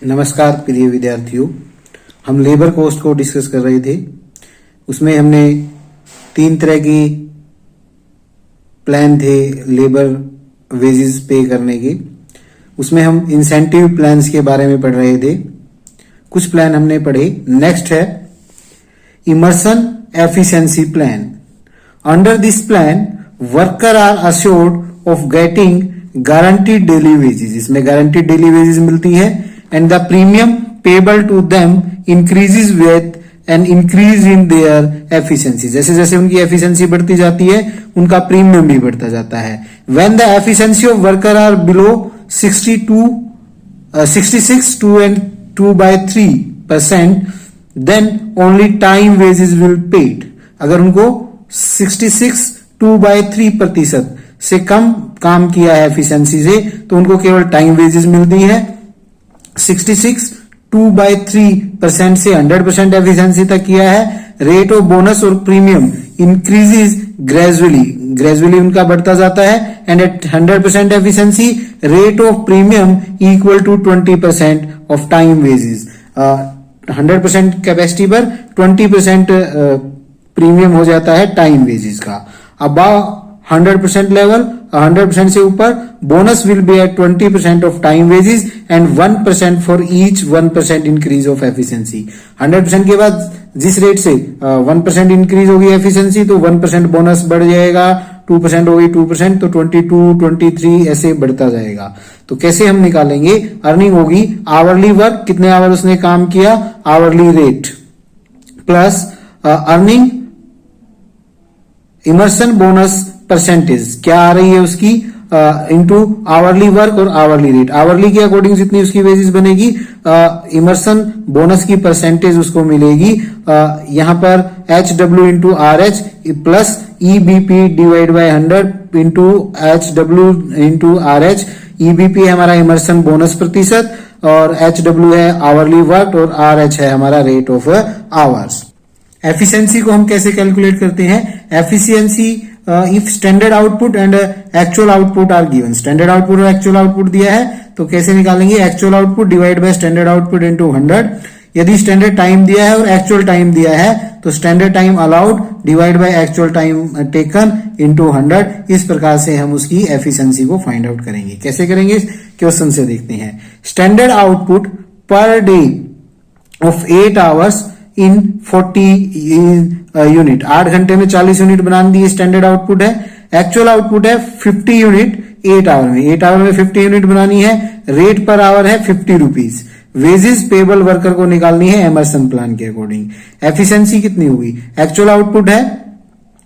नमस्कार प्रिय विद्यार्थियों, हम लेबर कॉस्ट को डिस्कस कर रहे थे। उसमें हमने 3 तरह की प्लान थे लेबर वेजेस पे करने के। उसमें हम इंसेंटिव प्लान्स के बारे में पढ़ रहे थे। कुछ प्लान हमने पढ़े। नेक्स्ट है Emerson efficiency plan. Under this plan worker are assured of getting guaranteed daily wages. इसमें गारंटीड डेली वेजेस मिलती है and the premium payable to them increases with an increase in their efficiency। जैसे जैसे उनकी efficiency बढ़ती जाती है उनका प्रीमियम भी बढ़ता जाता है। When the efficiency of worker are below 66 2/3%, then only time wages will paid। अगर उनको 66 2/3% से कम काम किया है एफिशिएंसी से तो उनको केवल टाइम वेजेस मिलती है। 66 2/3% से 100% एफिशिएंसी तक किया है। रेट ऑफ बोनस और प्रीमियम इंक्रीजेस ग्रेजुअली उनका बढ़ता जाता है। And at 100% efficiency rate of premium equal to 20% of time wages. 100% capacity पर 20% प्रीमियम हो जाता है टाइम वेजेस का। अबाव 100% लेवल 100% से ऊपर bonus will be at 20% of time wages and 1% for each 1% increase of efficiency. 100% के बाद जिस रेट से 1% इंक्रीज होगी एफिशिएंसी तो 1% बोनस बढ़ जाएगा। 2% होगी 2% तो 22 23 ऐसे बढ़ता जाएगा। तो कैसे हम निकालेंगे? अर्निंग होगी आवरली वर्क, कितने आवर उसने काम किया, hourly rate plus earning Emerson bonus percentage क्या आ रही है उसकी इनटू आवरली वर्क और आवरली रेट। आवरली के अकॉर्डिंग जितनी उसकी वेजेस बनेगी इमर्सन बोनस की परसेंटेज उसको मिलेगी। यहां पर HW into RH plus EBP divide by 100 into HW into RH। EBP है हमारा इमर्सन बोनस प्रतिशत और HW है आवरली वर्क और RH है हमारा रेट ऑफ आवर्स। एफिशिएंसी को हम कैसे कैलकुलेट करते हैं? Efficiency if standard output and actual output are given. Standard output और एक्चुअल आउटपुट दिया है तो कैसे निकालेंगे? Actual output divide by standard output into 100। यदि स्टैंडर्ड टाइम दिया है और एक्चुअल टाइम दिया है तो standard time allowed divide by actual time taken into 100। इस प्रकार से हम उसकी एफिशिएंसी को फाइंड आउट करेंगे। कैसे करेंगे? क्वेश्चन से देखते हैं। Standard output per day of 8 hours in 40 unit. 8 घंटे में 40 यूनिट बनाने दी स्टैंडर्ड आउटपुट है। एक्चुअल आउटपुट है 50 यूनिट 8 आवर में। 8 आवर में 50 यूनिट बनानी है। रेट पर आवर है 50 रुपीज। वेजेस पेबल वर्कर को निकालनी है एमरसन प्लान के अकॉर्डिंग। एफिशिएंसी कितनी होगी? एक्चुअल आउटपुट है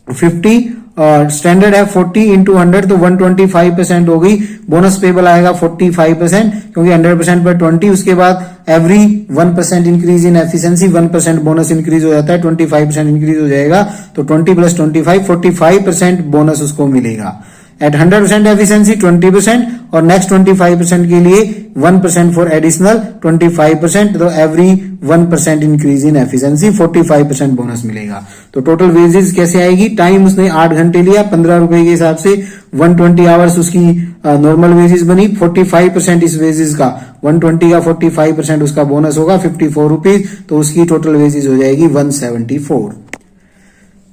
50 और स्टैंडर्ड है 40 इंटू 100 तो 125% हो गई। बोनस पेबल आएगा 45% क्योंकि 100% पर 20। उसके बाद every 1% increase in efficiency 1% bonus increase हो जाता है, 25% इंक्रीज हो जाएगा तो 20 प्लस 25 45% बोनस उसको मिलेगा। एट 100% एफिशिएंसी 20% और नेक्स्ट 25% के लिए 1% फॉर एडिशनल 25% तो every 1% increase in efficiency 45% bonus मिलेगा। तो टोटल वेजेस कैसे आएगी? टाइम उसने 8 घंटे लिया, 15 रुपए के हिसाब से 120 आवर्स उसकी नॉर्मल वेजेस बनी। 45% इस वेजेस का 120 का 45% उसका बोनस होगा 54 रुपीज तो उसकी टोटल वेजेस हो जाएगी 174।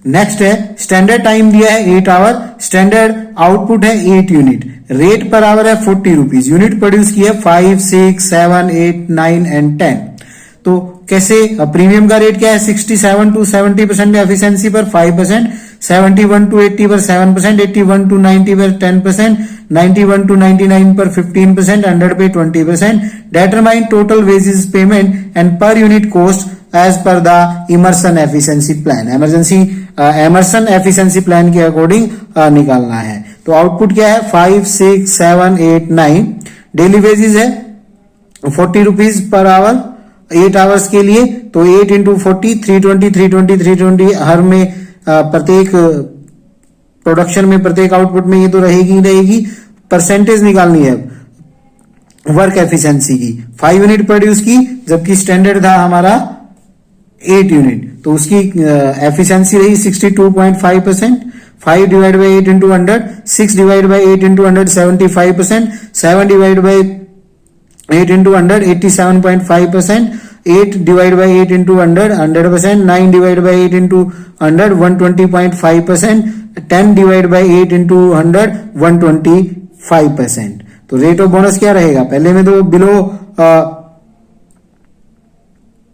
नेक्स्ट है स्टैंडर्ड टाइम दिया है 8 आवर, स्टैंडर्ड आउटपुट है 8 यूनिट, रेट पर आवर है 40 रुपीज। यूनिट प्रोड्यूस किया 5 6 7 8 9 एंड 10। तो कैसे? प्रीमियम का रेट क्या है? 67 to 70% एफिशिएंसी पर 5%, 71 to 80 पर 7%, 81 to 90 पर 10%, 91 to 99 पर 15%, 100 पे 20%। Determine total wages payment and per unit cost as per the Emerson efficiency plan. Emerson efficiency plan के अकॉर्डिंग निकालना है। तो आउटपुट क्या है? 5 6 7 8 9। डेली वेजेस है 40 रुपीज पर आवर 8 आवर्स के लिए तो 8 इंटू 40 320 320 320 हर में प्रत्येक प्रोडक्शन में प्रत्येक आउटपुट में ये तो रहेगी ही रहेगी। परसेंटेज निकालनी है वर्क एफिशिएंसी की। 5 यूनिट प्रोड्यूस की जबकि स्टैंडर्ड था हमारा 8 यूनिट तो उसकी एफिशिएंसी रही 62.5%। 5 divide by 8 into 100, 6 divide by 8 into 100 75%, 7 divide by 8 into 100 87.5%, 8 divided by 8 into 100 100%, 9 divided by 8 into 100 120.5%, 10 divided by 8 into 100 125%. तो रेट ऑफ बोनस क्या रहेगा, पहले में तो बिलो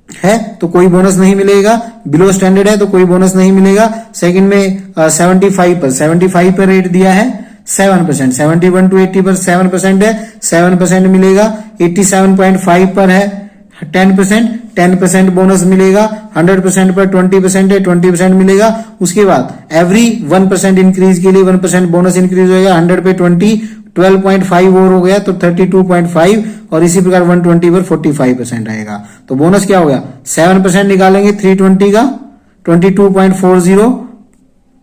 है तो कोई बोनस नहीं मिलेगा, बिलो स्टैंडर्ड है तो कोई बोनस नहीं मिलेगा। सेकंड में 75 पर रेट दिया है 7%, 71 to 80 पर 7% है, 7% मिलेगा। 87.5 पर है 10% बोनस मिलेगा। 100% पर 20% है, 20% मिलेगा। उसके बाद एवरी 1% इंक्रीज के लिए 1% बोनस इंक्रीज होगा। 100 पे 12.5 और हो गया तो 32.5, और इसी प्रकार 120 पर 45% आएगा। तो बोनस क्या हो गया, 7% निकालेंगे 320 का 22.40,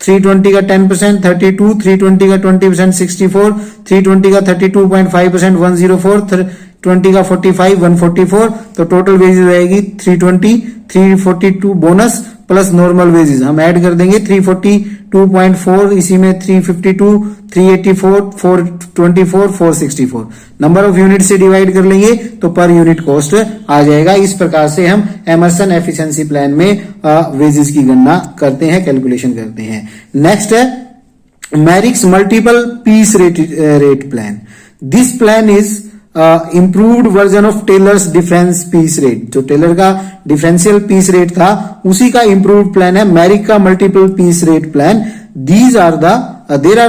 320 का 10% 32, 320 का 20% 64, 320 का 32.5% 104, 20 का 45 144। तो टोटल वेजेस रहेगी 320, 342 बोनस प्लस नॉर्मल वेजेस हम ऐड कर देंगे 342.4, इसी में 352, 384, 424, 464 नंबर ऑफ यूनिट से डिवाइड कर लेंगे तो पर यूनिट कॉस्ट आ जाएगा। इस प्रकार से हम एमर्सन एफिशिएंसी प्लान में वेजेस की गणना करते हैं, कैलकुलेशन करते हैं। नेक्स्ट है Merrick's multiple piece rate plan. This plan is improved version of Taylor's difference piece rate. जो टेलर का डिफरेंशियल पीस रेट था उसी का इम्प्रूव्ड प्लान है मैरिक का multiple piece rate plan. There are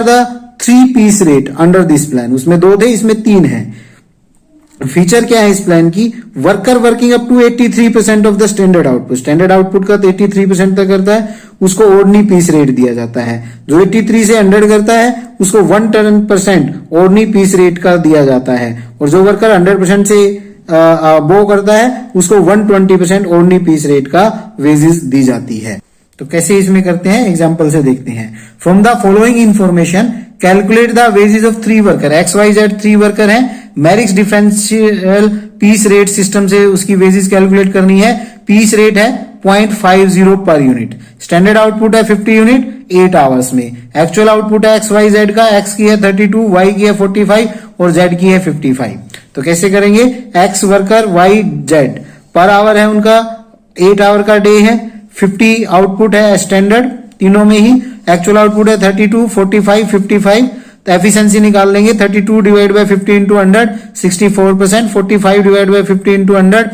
the 3 piece rate under this plan. उसमें 2 थे, इसमें 3 है। फीचर क्या है इस प्लान की, worker working up to 83% of the standard output. Standard output का 83% तक करता है उसको ऑर्डिनरी पीस रेट दिया जाता है। जो 83 से 100 करता है उसको 110% ऑर्डिनरी पीस रेट का दिया जाता है, और जो वर्कर 100% से वो करता है उसको 120% ऑर्डिनरी पीस रेट का वेजेस दी जाती है। तो कैसे इसमें करते हैं, एग्जांपल से देखते हैं। From the following information calculate the wages of 3 worker. XYZ 3 worker है। Merrick's differential piece rate system से उसकी वेजेस कैलकुलेट करनी है। पीस रेट है 0.50 पर यूनिट। स्टैंडर्ड आउटपुट है 50 यूनिट 8 आवर्स में। एक्चुअल आउटपुट है XYZ का, X की है 32, Y की है 45 और Z की है 55। तो कैसे करेंगे, X worker Y Z per hour है उनका 8 आवर का डे है। 50 आउटपुट है स्टैंडर्ड तीनों में ही। एक्चुअल आउटपुट है 32, 45, 55। तो एफिशिएंसी निकाल लेंगे 32 divide by 50 into 100 64%, 45 divide by 50 into 100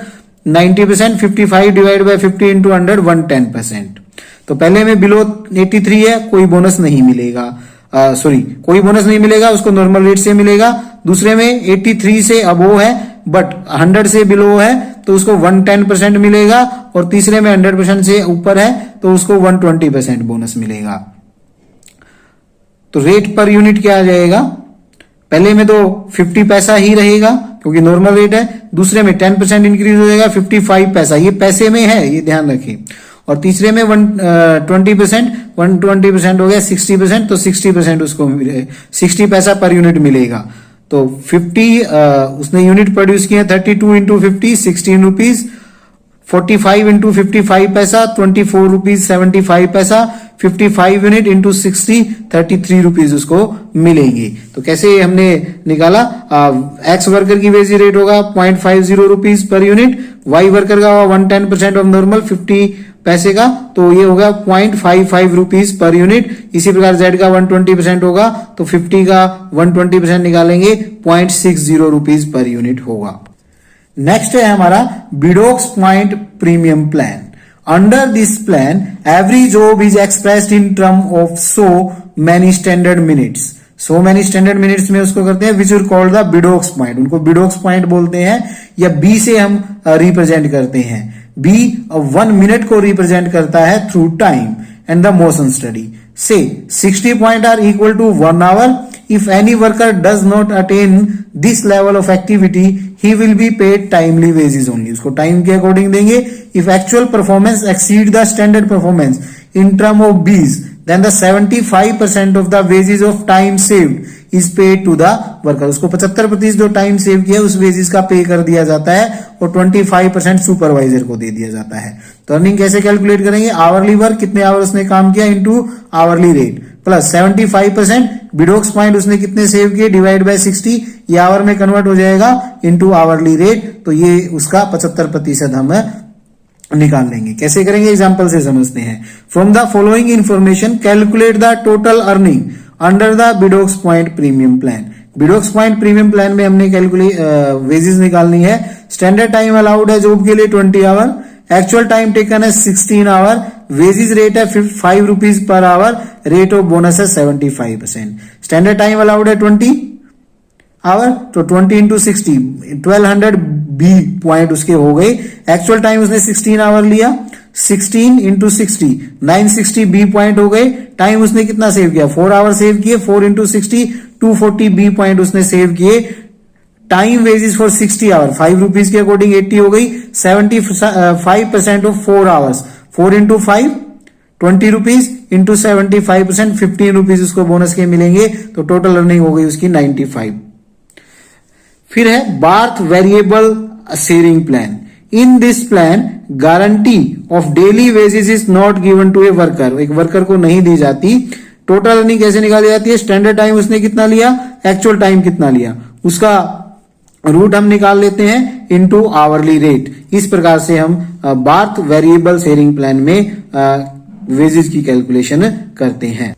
90%, 55 divide by 50 into 100 110%। तो पहले में बिलो 83 है, कोई बोनस नहीं मिलेगा, कोई बोनस नहीं मिलेगा, उसको नॉर्मल रेट से मिलेगा। दूसरे में 83 से अबोव है बट 100 से बिलो है तो उसको 110% मिलेगा, और तीसरे में 100% से ऊपर है तो उसको 120% बोनस मिलेगा। तो रेट पर यूनिट क्या आ जाएगा, पहले में तो 50 पैसा ही रहेगा क्योंकि नॉर्मल रेट है। दूसरे में 10% इंक्रीज हो जाएगा 55 पैसा, ये पैसे में है, ये ध्यान रखें। और तीसरे में 120% हो गया 60%, तो 60% उसको 60 पैसा पर यूनिट मिलेगा। तो 50 उसने यूनिट प्रोड्यूस किया 32 इंटू 50 16 रुपीज, 45 इंटू 55 पैसा 24 रुपीज 75 पैसा, 55 यूनिट इंटू 60 33 रुपीज उसको मिलेंगे। तो कैसे हमने निकाला, एक्स वर्कर की वेजी रेट होगा 0.50 rupees per unit, Y worker का होगा 110% ऑफ नॉर्मल 50 पैसे का, तो ये होगा 0.55 रुपीज पर यूनिट। इसी प्रकार जेड का 120% होगा तो 50 का 120% निकालेंगे 0.60 रुपीज पर यूनिट होगा। नेक्स्ट है हमारा Bedaux point premium plan. Under this plan every job is expressed in term of so many standard minutes. So many standard minutes में उसको करते हैं which are called the Bedaux point. उनको Bedaux point बोलते हैं, या बी से हम रिप्रेजेंट करते हैं। बी 1 मिनट को रिप्रेजेंट करता है through time and the motion study. से 60 point are equal to 1 hour. If any worker does not attain this level of activity, he will be paid timely wages only. उसको time के according देंगे। If actual performance exceed the standard performance in term of B's, then the 75% of the wages of time saved is paid to the worker. उसको 75% जो time save किया उस wages का पे कर दिया जाता है, और 25% सुपरवाइजर को दे दिया जाता है। तो अर्निंग कैसे कैलकुलेट करेंगे, आवरली वर्क कितने आवर उसने काम किया into hourly rate. Plus 75%, Bedaux point उसने कितने सेव किए डिवाइड बाय 60, ये आवर में कन्वर्ट हो जाएगा इनटू आवरली रेट, तो ये उसका 75% हम निकाल लेंगे। कैसे करेंगे एग्जांपल से समझते हैं। From the following information calculate the total earning under the Bedaux point premium plan. Bedaux point premium plan में हमने वेजेस निकालनी है। स्टैंडर्ड टाइम अलाउड है जॉब के लिए 20 आवर, एक्चुअल टाइम टेकन है 16 आवर, वेजेस रेट है 5 rupees per hour, rate of bonus है 75%। स्टैंडर्ड टाइम अलाउड है 20 आवर, तो 20 इंटू 60 1200 बी पॉइंट उसके हो गए। एक्चुअल टाइम उसने 16 आवर लिया, 16 इंटू 60 960 बी पॉइंट हो गए। टाइम उसने कितना सेव किया 4 आवर सेव किए, 4 इंटू 60 240 बी पॉइंट उसने सेव किए। Time wages for 60 hour 5 rupees के अकॉर्डिंग 80 हो गई। 75% of 4 hours, 4 into 5 20 rupees into 75% 15 rupees उसको बोनस के मिलेंगे, तो टोटल अर्निंग हो गई उसकी 95। फिर है Barth variable sharing plan. In this plan guarantee of daily wages is not given to a worker, एक वर्कर को नहीं दी जाती। टोटल अर्निंग कैसे निकाली जाती है, स्टैंडर्ड टाइम उसने कितना लिया, एक्चुअल टाइम कितना लिया, उसका रूट हम निकाल लेते हैं इनटू आवरली रेट। इस प्रकार से हम बार्थ वेरिएबल शेयरिंग प्लान में वेजेस की कैलकुलेशन करते हैं।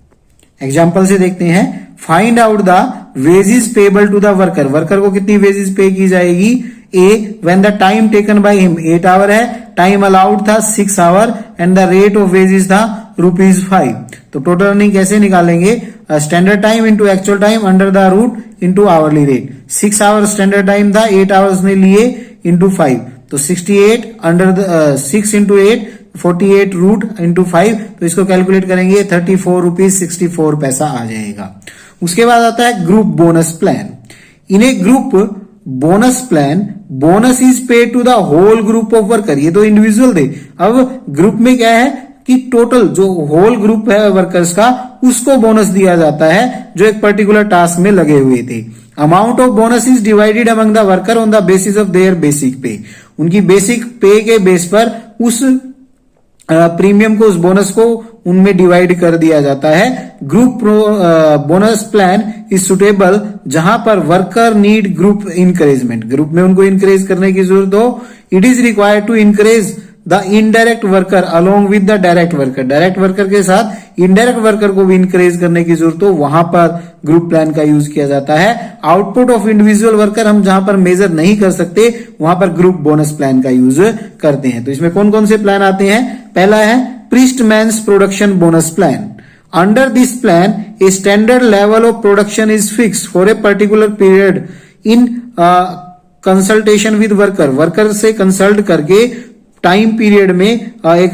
एग्जाम्पल से देखते हैं। Find out the wages payable to the worker, worker को कितनी वेजेस पे की जाएगी। A when the time taken by him 8 hour है, टाइम अलाउड था 6 hour and the rate of wages था ₹5। तो टोटल अर्निंग कैसे निकालेंगे, standard time into actual time under the root into hourly rate. 6 hour standard time था, 8 hours ने लिए into 5, तो 68 under the 6 into 8 48 root into 5, तो इसको कैलकुलेट करेंगे 34 रुपीज 64 पैसा आ जाएगा। उसके बाद आता है group bonus plan. In a group bonus plan bonus is paid to the whole group of worker, ये तो इंडिविजुअल थे। अब ग्रुप में क्या है कि टोटल जो होल ग्रुप है वर्कर्स का उसको बोनस दिया जाता है जो एक पर्टिकुलर टास्क में लगे हुए थे। Amount of bonus is divided among the worker on the basis of their basic पे, उनकी बेसिक पे के बेस पर उस प्रीमियम को, उस बोनस को उनमें डिवाइड कर दिया जाता है। Group bonus plan is suitable जहां पर worker need group encouragement, group में उनको इंकरेज करने की जरूरत हो। It is required to encourage the indirect worker along with the direct worker, direct worker के साथ इनडायरेक्ट वर्कर को भी इंकरेज करने की जरूरत हो, वहां पर ग्रुप प्लान का यूज किया जाता है। आउटपुट ऑफ इंडिविजुअल वर्कर हम जहां पर मेजर नहीं कर सकते वहां पर ग्रुप बोनस प्लान का यूज करते हैं। तो इसमें कौन कौन से प्लान आते हैं, पहला है Priestman's production bonus plan. Under this plan a standard level of production is fix for a particular period in consultation with worker, worker से कंसल्ट करके टाइम पीरियड में, एक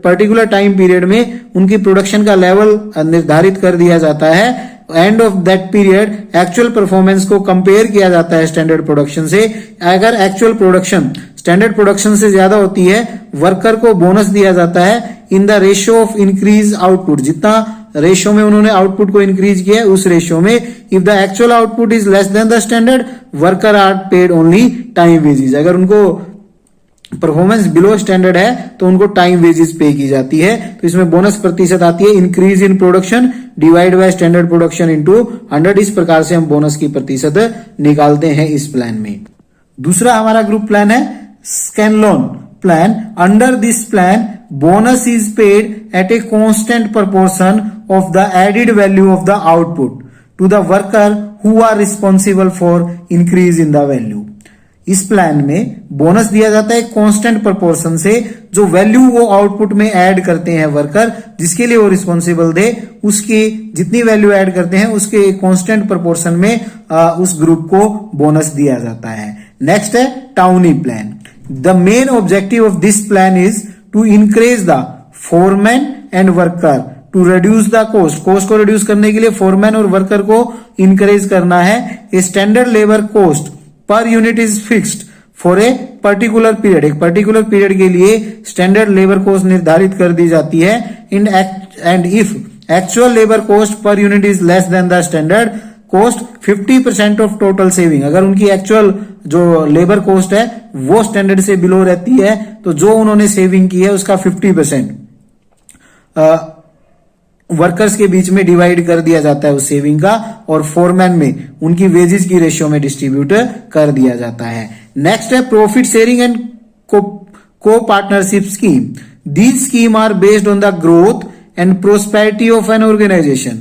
पर्टिकुलर टाइम पीरियड में उनकी प्रोडक्शन का लेवल निर्धारित कर दिया जाता है। End of that period actual performance को कंपेयर किया जाता है स्टैंडर्ड प्रोडक्शन से। अगर एक्चुअल प्रोडक्शन स्टैंडर्ड प्रोडक्शन से ज्यादा होती है, वर्कर को बोनस दिया जाता है in the ratio of increase output, जितना रेशियो में उन्होंने आउटपुट को इंक्रीज किया है उस रेशियो में। If the actual output is less than the standard, worker are paid only time wages. अगर उनको परफॉर्मेंस बिलो स्टैंडर्ड है तो उनको टाइम वेजेस पे की जाती है। तो इसमें बोनस प्रतिशत आती है increase in production divide by standard production into 100। इस प्रकार से हम बोनस की प्रतिशत निकालते हैं इस प्लान में। दूसरा हमारा ग्रुप प्लान है Scanlon plan. Under this plan bonus is paid at a constant proportion of the added value of the output to the worker who are responsible for increase in the value. इस plan में bonus दिया जाता है constant proportion से, जो value वो output में add करते हैं वर्कर जिसके लिए वो रिस्पॉन्सिबल थे, उसकी जितनी वैल्यू ऐड करते हैं उसके कांस्टेंट प्रोपोर्शन में उस ग्रुप को बोनस दिया जाता है। नेक्स्ट है Towne plan. The main objective of this plan is to increase the foreman and worker to reduce the cost, cost को रिड्यूस करने के लिए फोरमैन और वर्कर को इंकरेज करना है। A standard labour cost per unit is fixed for a particular period, एक particular period के लिए स्टैंडर्ड लेबर कोस्ट निर्धारित कर दी जाती है। And if actual labour cost per unit is less than the standard cost 50% of total saving, अगर उनकी एक्चुअल जो लेबर कोस्ट है वो स्टैंडर्ड से बिलो रहती है तो जो उन्होंने सेविंग की है उसका 50% वर्कर्स के बीच में डिवाइड कर दिया जाता है उस सेविंग का, और फोरमैन में उनकी वेजेस की रेशियो में डिस्ट्रीब्यूट कर दिया जाता है। नेक्स्ट है profit sharing and co partnership scheme. These scheme are based on the growth and prosperity of an organisation.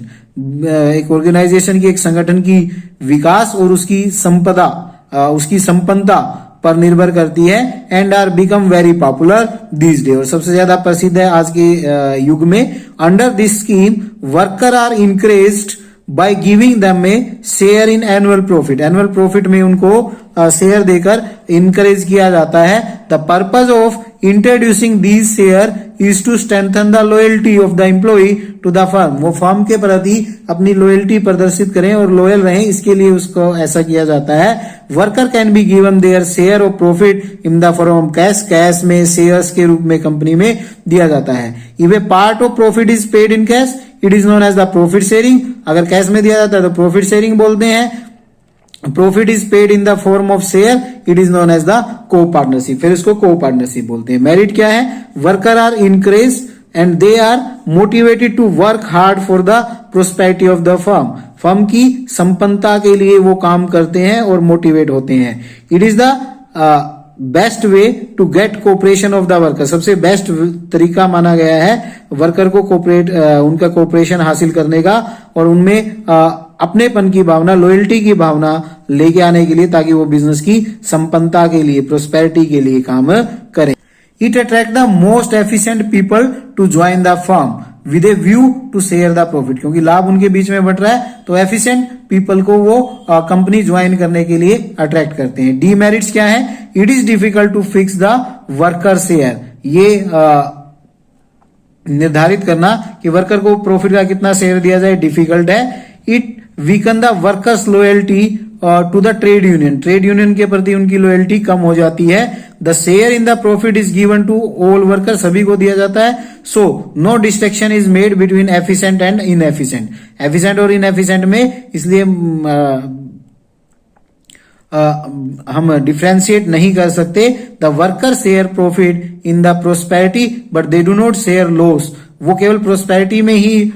एक ऑर्गेनाइजेशन की, एक संगठन की विकास और उसकी संपन्नता पर निर्भर करती है। And are become very popular this day, और सबसे ज्यादा प्रसिद्ध है आज के युग में। Under this scheme worker are encouraged by giving them a share in annual profit. Annual profit में उनको शेयर देकर इनकरेज किया जाता है। The purpose of introducing these share is to strengthen the loyalty of the employee to the firm. वो firm के प्रति अपनी लॉयल्टी प्रदर्शित करें और लॉयल रहें, इसके लिए उसको ऐसा किया जाता है। Worker can be given their share of profit in the form of cash. Cash में शेयर्स के रूप में कंपनी में दिया जाता है। If a part of profit is paid in cash it is known as the profit sharing. अगर cash में दिया जाता है तो प्रॉफिट शेयरिंग बोलते हैं। Profit is paid in the form of share it is known as the co partnership, फिर इसको को पार्टनरशिप बोलते हैं। मेरिट क्या है? Worker are encourage and they are motivated to work hard for the prosperity of the firm. Firm की संपन्नता के लिए वो काम करते हैं और मोटिवेट होते हैं। It is the best way to get cooperation of the worker. सबसे बेस्ट तरीका माना गया है वर्कर को उनका कोऑपरेशन हासिल करने का और उनमें अपनेपन की भावना, लॉयल्टी की भावना लेके आने के लिए, ताकि वो बिजनेस की संपन्नता के लिए, प्रोस्पेरिटी के लिए काम करें। It attract the most efficient people to join the firm with a view to share the profit. क्योंकि लाभ उनके बीच में बढ़ रहा है तो एफिशिएंट पीपल को वो कंपनी ज्वाइन करने के लिए अट्रैक्ट करते हैं। डीमेरिट्स क्या है? It is difficult to fix the worker share. ये निर्धारित करना कि वर्कर को प्रॉफिट का कितना शेयर दिया जाए डिफिकल्ट है। It weaken the workers loyalty to the trade union. Trade union के प्रति उनकी लॉयल्टी कम हो जाती है। The share in the profit is given to all worker. सभी को दिया जाता है। So no distinction is made between efficient and inefficient. Efficient और इनएफिशिएंट में इसलिए हम डिफ्रेंशिएट नहीं कर सकते। The worker share profit in the prosperity but they do not share loss. वो केवल प्रोस्पेरिटी में ही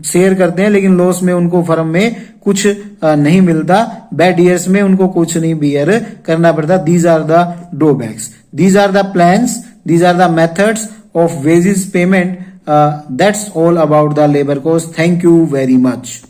शेयर करते हैं, लेकिन लॉस में उनको फर्म में कुछ नहीं मिलता। बैड ईयर्स में उनको कुछ नहीं बियर करना पड़ता। These are the drawbacks, these are the plans, these are the methods of wages payment. That's all about the labour cost. Thank you very much.